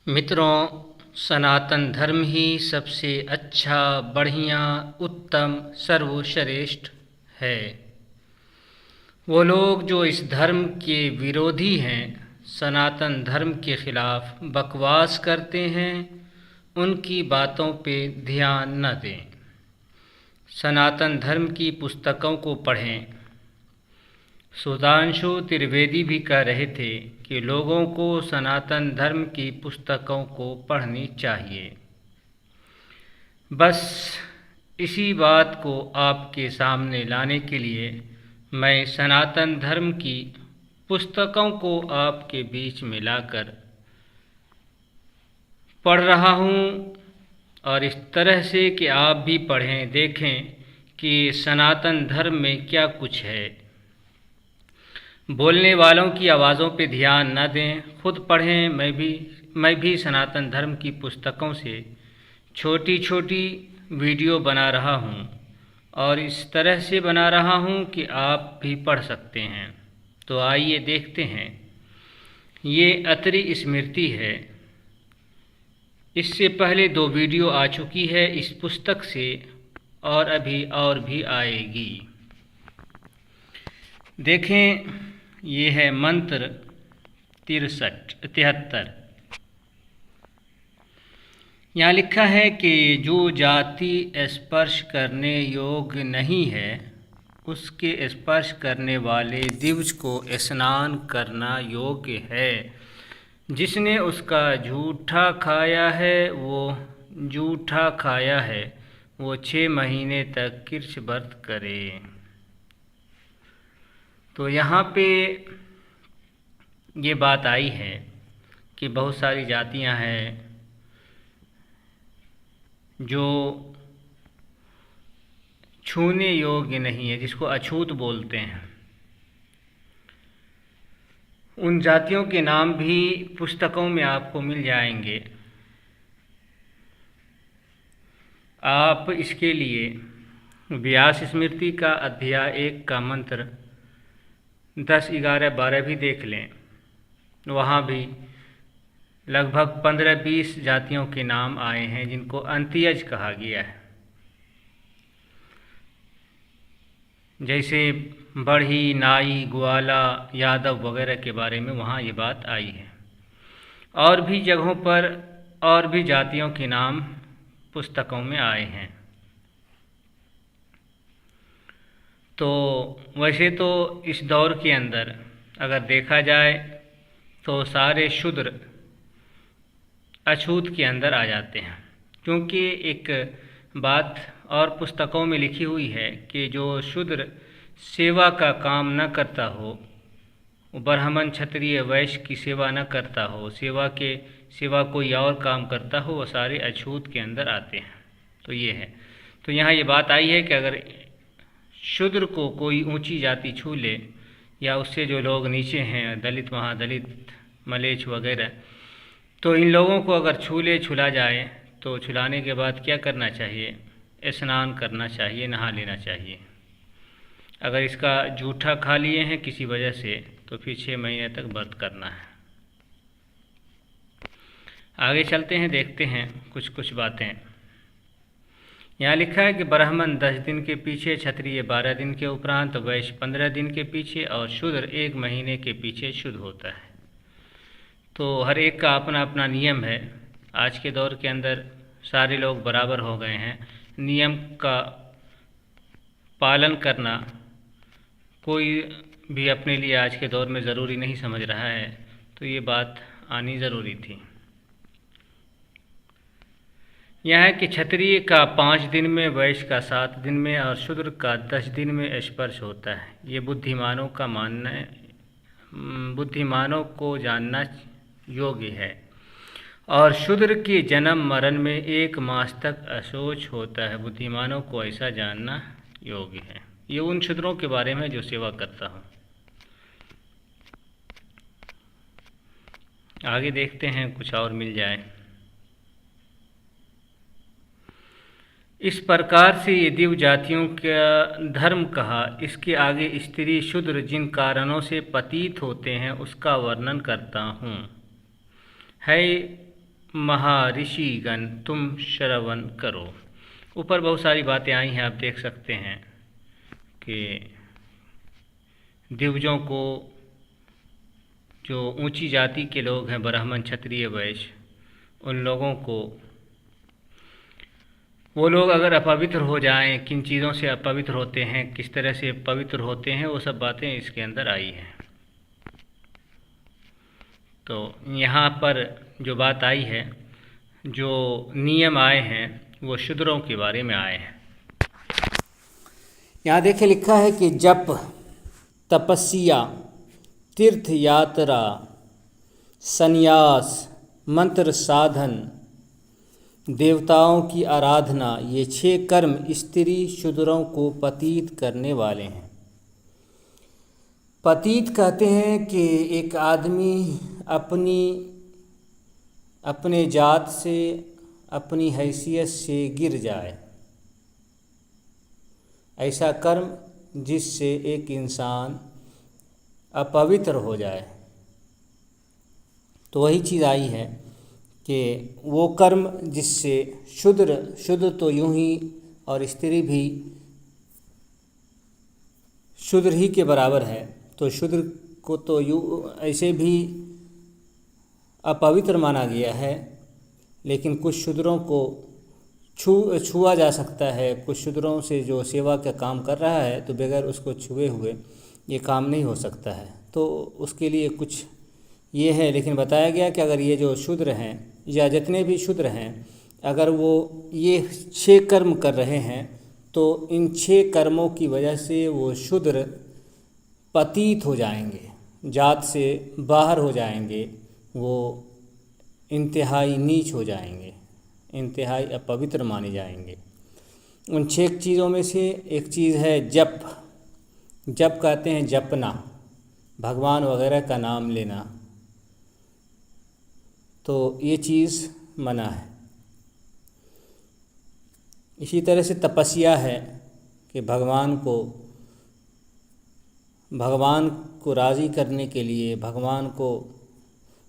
मित्रों, सनातन धर्म ही सबसे अच्छा, बढ़िया, उत्तम, सर्वश्रेष्ठ है। वो लोग जो इस धर्म के विरोधी हैं, सनातन धर्म के खिलाफ बकवास करते हैं, उनकी बातों पे ध्यान न दें। सनातन धर्म की पुस्तकों को पढ़ें। सुधांशु त्रिवेदी भी कह रहे थे कि लोगों को सनातन धर्म की पुस्तकों को पढ़नी चाहिए। बस इसी बात को आपके सामने लाने के लिए मैं सनातन धर्म की पुस्तकों को आपके बीच में लाकर पढ़ रहा हूँ, और इस तरह से कि आप भी पढ़ें, देखें कि सनातन धर्म में क्या कुछ है। बोलने वालों की आवाज़ों पे ध्यान न दें, खुद पढ़ें। मैं भी सनातन धर्म की पुस्तकों से छोटी छोटी वीडियो बना रहा हूँ, और इस तरह से बना रहा हूँ कि आप भी पढ़ सकते हैं। तो आइए देखते हैं। ये अत्रि स्मृति है। इससे पहले 2 वीडियो आ चुकी है इस पुस्तक से, और अभी और भी आएगी। देखें, ये है मंत्र 73। यहाँ लिखा है कि जो जाति स्पर्श करने योग्य नहीं है, उसके स्पर्श करने वाले दिवस को स्नान करना योग्य है। जिसने उसका जूठा खाया है वो 6 महीने तक कृच्छ व्रत करे। तो यहाँ पे ये बात आई है कि बहुत सारी जातियाँ हैं जो छूने योग्य नहीं है, जिसको अछूत बोलते हैं। उन जातियों के नाम भी पुस्तकों में आपको मिल जाएंगे। आप इसके लिए व्यास स्मृति का अध्याय 1 का मंत्र 10, 11, 12 भी देख लें। वहाँ भी लगभग 15-20 जातियों के नाम आए हैं जिनको अंत्यज कहा गया है। जैसे बढ़ी, नाई, ग्वाला, यादव वगैरह के बारे में वहाँ ये बात आई है। और भी जगहों पर और भी जातियों के नाम पुस्तकों में आए हैं। तो वैसे तो इस दौर के अंदर अगर देखा जाए तो सारे शूद्र अछूत के अंदर आ जाते हैं, क्योंकि एक बात और पुस्तकों में लिखी हुई है कि जो शूद्र सेवा का काम न करता हो, ब्राह्मण, क्षत्रिय, वैश्य की सेवा न करता हो, सेवा कोई और काम करता हो, वो सारे अछूत के अंदर आते हैं। तो ये है। तो यहाँ ये बात आई है कि अगर शूद्र को कोई ऊंची जाति छू ले, या उससे जो लोग नीचे हैं, दलित, महादलित, मलेच्छ वगैरह, तो इन लोगों को अगर छुला जाए तो छुलाने के बाद क्या करना चाहिए? स्नान करना चाहिए, नहा लेना चाहिए। अगर इसका जूठा खा लिए हैं किसी वजह से तो फिर 6 महीने तक व्रत करना है। आगे चलते हैं, देखते हैं कुछ बातें। यहाँ लिखा है कि ब्राह्मण 10 दिन के पीछे, क्षत्रिय 12 दिन के उपरांत, वैश्य 15 दिन के पीछे, और शूद्र 1 महीने के पीछे शुद्ध होता है। तो हर एक का अपना अपना नियम है। आज के दौर के अंदर सारे लोग बराबर हो गए हैं। नियम का पालन करना कोई भी अपने लिए आज के दौर में ज़रूरी नहीं समझ रहा है। तो ये बात आनी ज़रूरी थी। यह है कि क्षत्रिय का 5 दिन में, वैश्य का 7 दिन में, और शूद्र का 10 दिन में स्पर्श होता है। ये बुद्धिमानों का मानना है, बुद्धिमानों को जानना योग्य है। और शूद्र के जन्म मरण में 1 मास तक अशौच होता है। बुद्धिमानों को ऐसा जानना योग्य है। ये उन शूद्रों के बारे में जो सेवा करता हूँ। आगे देखते हैं, कुछ और मिल जाए। इस प्रकार से ये दिव्य जातियों का धर्म कहा। इसके आगे स्त्री शूद्र जिन कारणों से पतित होते हैं उसका वर्णन करता हूँ। है महर्षिगण तुम श्रवण करो। ऊपर बहुत सारी बातें आई हैं, आप देख सकते हैं कि दिवजों को, जो ऊंची जाति के लोग हैं, ब्राह्मण क्षत्रिय वैश्य, उन लोगों को, वो लोग अगर अपवित्र हो जाएं, किन चीज़ों से अपवित्र होते हैं, किस तरह से पवित्र होते हैं, वो सब बातें इसके अंदर आई हैं। तो यहाँ पर जो बात आई है, जो नियम आए हैं, वो शूद्रों के बारे में आए हैं। यहाँ देखिए लिखा है कि जप, तपस्या, तीर्थ यात्रा, संन्यास, मंत्र साधन, देवताओं की आराधना, ये 6 कर्म स्त्री शूद्रों को पतित करने वाले हैं। पतित कहते हैं कि एक आदमी अपने जात से, अपनी हैसियत से गिर जाए, ऐसा कर्म जिससे एक इंसान अपवित्र हो जाए। तो वही चीज़ आई है कि वो कर्म जिससे शूद्र तो यूं ही, और स्त्री भी शूद्र ही के बराबर है, तो शूद्र को तो यूं ऐसे भी अपवित्र माना गया है, लेकिन कुछ शूद्रों को छुआ जा सकता है। कुछ शूद्रों से जो सेवा का काम कर रहा है, तो बगैर उसको छुए हुए ये काम नहीं हो सकता है। तो उसके लिए कुछ ये है, लेकिन बताया गया कि अगर ये जो शूद्र हैं या जितने भी शूद्र हैं, अगर वो ये 6 कर्म कर रहे हैं, तो इन 6 कर्मों की वजह से वो शूद्र पतित हो जाएंगे, जात से बाहर हो जाएंगे, वो इंतहाई नीच हो जाएंगे, इंतहाई अपवित्र माने जाएंगे। उन 6 चीज़ों में से एक चीज़ है जप। जप कहते हैं जपना, भगवान वगैरह का नाम लेना, तो ये चीज़ मना है। इसी तरह से तपस्या है कि भगवान को राज़ी करने के लिए, भगवान को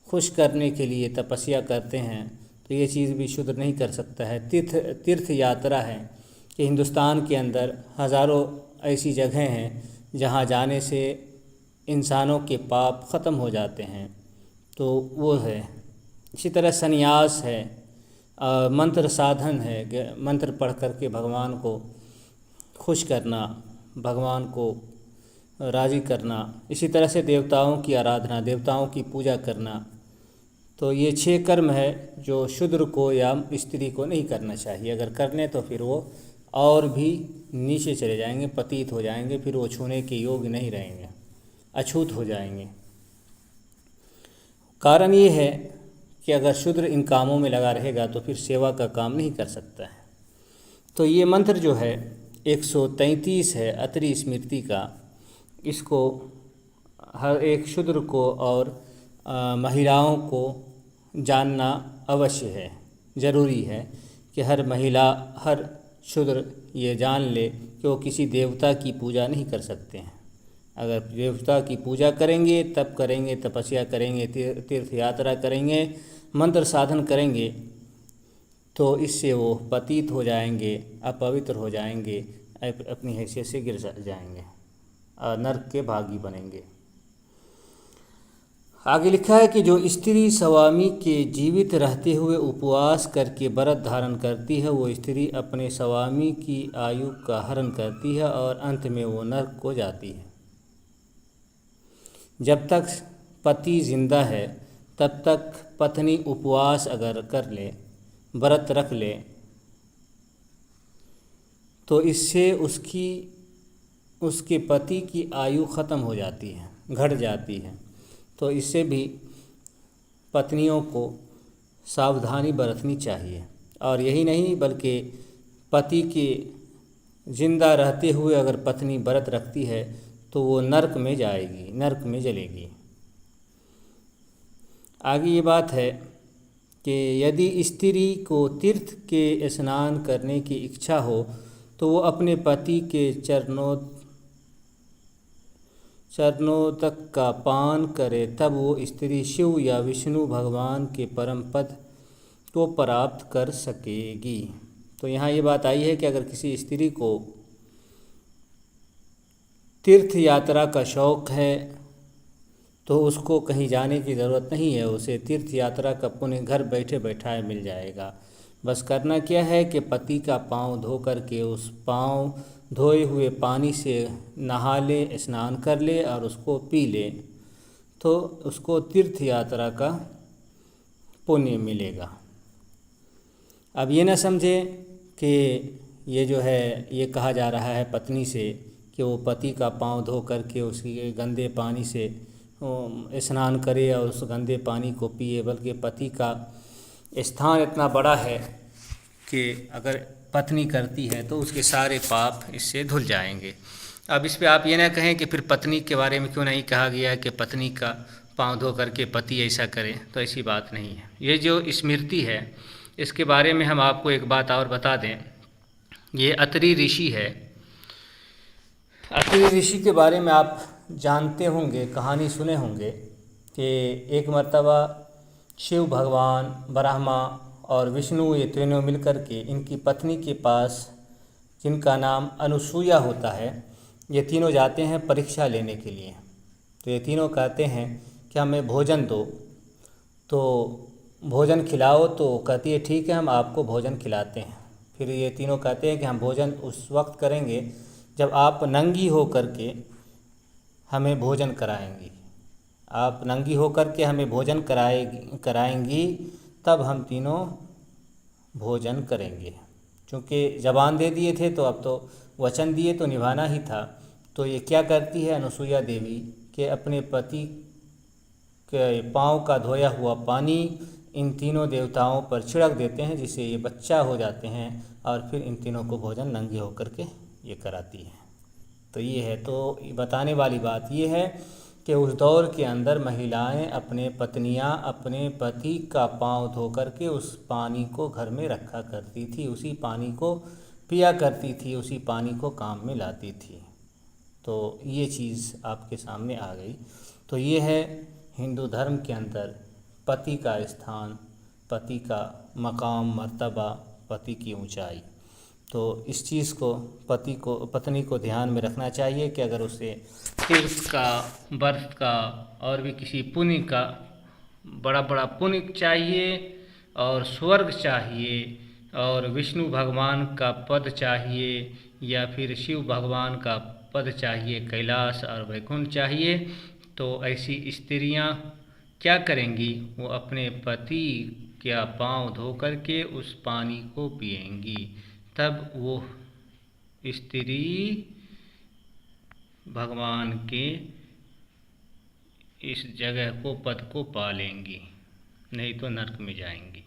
खुश करने के लिए तपस्या करते हैं, तो ये चीज़ भी शूद्र नहीं कर सकता है। तीर्थ यात्रा है कि हिंदुस्तान के अंदर हज़ारों ऐसी जगहें हैं जहाँ जाने से इंसानों के पाप ख़त्म हो जाते हैं, तो वो है। इसी तरह संन्यास है, मंत्र साधन है, मंत्र पढ़ करके भगवान को खुश करना, भगवान को राज़ी करना। इसी तरह से देवताओं की आराधना, देवताओं की पूजा करना। तो ये 6 कर्म है जो शूद्र को या स्त्री को नहीं करना चाहिए। अगर करने तो फिर वो और भी नीचे चले जाएंगे, पतित हो जाएंगे, फिर वो छूने के योग्य नहीं रहेंगे, अछूत हो जाएंगे। कारण ये है कि अगर शूद्र इन कामों में लगा रहेगा तो फिर सेवा का काम नहीं कर सकता है। तो ये मंत्र जो है 133 है अत्रि स्मृति का, इसको हर एक शूद्र को और महिलाओं को जानना अवश्य है, ज़रूरी है कि हर महिला, हर शूद्र ये जान ले कि वो किसी देवता की पूजा नहीं कर सकते हैं। अगर देवता की पूजा करेंगे, तप करेंगे, तपस्या करेंगे, तीर्थ यात्रा करेंगे, मंत्र साधन करेंगे, तो इससे वो पतित हो जाएंगे, अपवित्र हो जाएंगे, अपनी हैसियत से गिर जाएंगे, नरक के भागी बनेंगे। आगे लिखा है कि जो स्त्री स्वामी के जीवित रहते हुए उपवास करके व्रत धारण करती है, वो स्त्री अपने स्वामी की आयु का हरण करती है और अंत में वो नरक को जाती है। जब तक पति जिंदा है तब तक पत्नी उपवास अगर कर ले, व्रत रख ले, तो इससे उसके पति की आयु ख़त्म हो जाती है, घट जाती है। तो इससे भी पत्नियों को सावधानी बरतनी चाहिए। और यही नहीं, बल्कि पति के जिंदा रहते हुए अगर पत्नी व्रत रखती है तो वो नरक में जाएगी, नरक में जलेगी। आगे ये बात है कि यदि स्त्री को तीर्थ के स्नान करने की इच्छा हो तो वो अपने पति के चरणों तक का पान करे, तब वो स्त्री शिव या विष्णु भगवान के परम पद को प्राप्त कर सकेगी। तो यहाँ ये बात आई है कि अगर किसी स्त्री को तीर्थ यात्रा का शौक़ है तो उसको कहीं जाने की ज़रूरत नहीं है, उसे तीर्थ यात्रा का पुण्य घर बैठे बैठाए मिल जाएगा। बस करना क्या है कि पति का पाँव धो करके उस पाँव धोए हुए पानी से नहा ले, स्नान कर ले और उसको पी ले, तो उसको तीर्थ यात्रा का पुण्य मिलेगा। अब ये ना समझे कि ये जो है ये कहा जा रहा है पत्नी से कि वो पति का पाँव धो करके उसी गंदे पानी से स्नान करे और उस गंदे पानी को पिए, बल्कि पति का स्थान इतना बड़ा है कि अगर पत्नी करती है तो उसके सारे पाप इससे धुल जाएंगे। अब इस पे आप ये ना कहें कि फिर पत्नी के बारे में क्यों नहीं कहा गया कि पत्नी का पाँव धो करके पति ऐसा करे, तो ऐसी बात नहीं है। ये जो स्मृति है इसके बारे में हम आपको एक बात और बता दें। ये अत्रि ऋषि है। अत्रि ऋषि के बारे में आप जानते होंगे, कहानी सुने होंगे कि एक मर्तबा शिव भगवान, ब्रह्मा और विष्णु ये तीनों मिलकर के इनकी पत्नी के पास, जिनका नाम अनुसूया होता है, ये तीनों जाते हैं परीक्षा लेने के लिए। तो ये तीनों कहते हैं कि हमें भोजन दो, तो भोजन खिलाओ। तो कहती है ठीक है, हम आपको भोजन खिलाते हैं। फिर ये तीनों कहते हैं कि हम भोजन उस वक्त करेंगे जब आप नंगी हो करके हमें भोजन कराएंगी। आप नंगी हो करके हमें भोजन कराएंगी तब हम तीनों भोजन करेंगे। क्योंकि ज़बान दे दिए थे तो अब तो वचन दिए तो निभाना ही था। तो ये क्या करती है अनुसूया देवी कि अपने पति के पाँव का धोया हुआ पानी इन तीनों देवताओं पर छिड़क देते हैं, जिससे ये बच्चा हो जाते हैं और फिर इन तीनों को भोजन नंगे होकर के ये कराती है। तो ये है, तो बताने वाली बात ये है कि उस दौर के अंदर महिलाएं अपने पत्नियां अपने पति का पाँव धो करके उस पानी को घर में रखा करती थी, उसी पानी को पिया करती थी, उसी पानी को काम में लाती थी। तो ये चीज़ आपके सामने आ गई। तो ये है हिंदू धर्म के अंदर पति का स्थान, पति का मकाम, मर्तबा, पति की ऊंचाई। तो इस चीज़ को पत्नी को ध्यान में रखना चाहिए कि अगर उसे तीर्थ का, व्रत का और भी किसी पुण्य का बड़ा बड़ा पुण्य चाहिए और स्वर्ग चाहिए और विष्णु भगवान का पद चाहिए या फिर शिव भगवान का पद चाहिए, कैलाश और वैकुंठ चाहिए, तो ऐसी स्त्रियां क्या करेंगी? वो अपने पति का पाँव धो करके उस पानी को पिएंगी, तब वो स्त्री भगवान के इस जगह को, पद को पा लेंगी, नहीं तो नरक में जाएंगी।